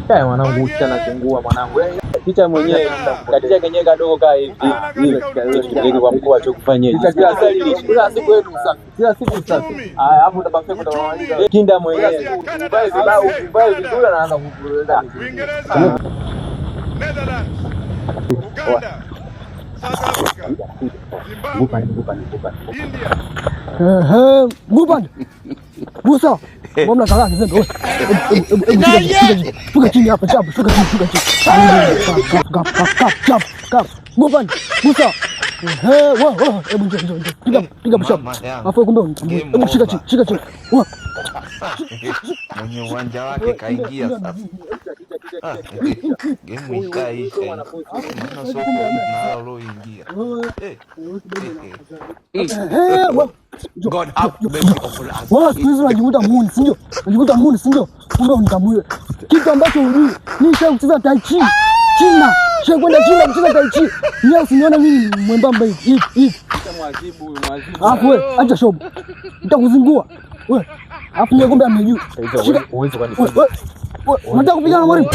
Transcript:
Mwanangu usichana kungua mwanangu. Picha mwenyewe katika kenyewe kadogo kaa hivi. Ile kwa mkoa cha kufanyaje? Kila siku wewe usafi. Kila siku usafi. Haya hapo utabaki kutamaliza. Kinda mwenyewe. Ubaya vizuri anaanza kukueleza. Netherlands, Uganda, South Africa, Zimbabwe, India. Gupan. Busa. Mbona kala kizendo? Shuka chini hapa chapu, shuka chini. Kap. Gupan. Busa. Hebu njoo. Piga mshapu. Afu kumbe. Hebu shika chini. Mwenye uwanja wake kaingia sasa. Game ikaisha. Maana soko linaloingia. God have mercy upon us. Wala siku hizi unajivuta muuni, si ndio? Kumbe unikamue. Kitu ambacho hujui, mimi sasa kucheza tai chi. China. Sasa kwenda China kucheza tai chi. Wewe usiniona mimi mwembamba hivi. Mwazibu. Alafu wewe acha shobo. Nitakuzingua. Wewe. Alafu yeye kumbe amejua. Uwezo kwani. Unataka kupigana na mwalimu?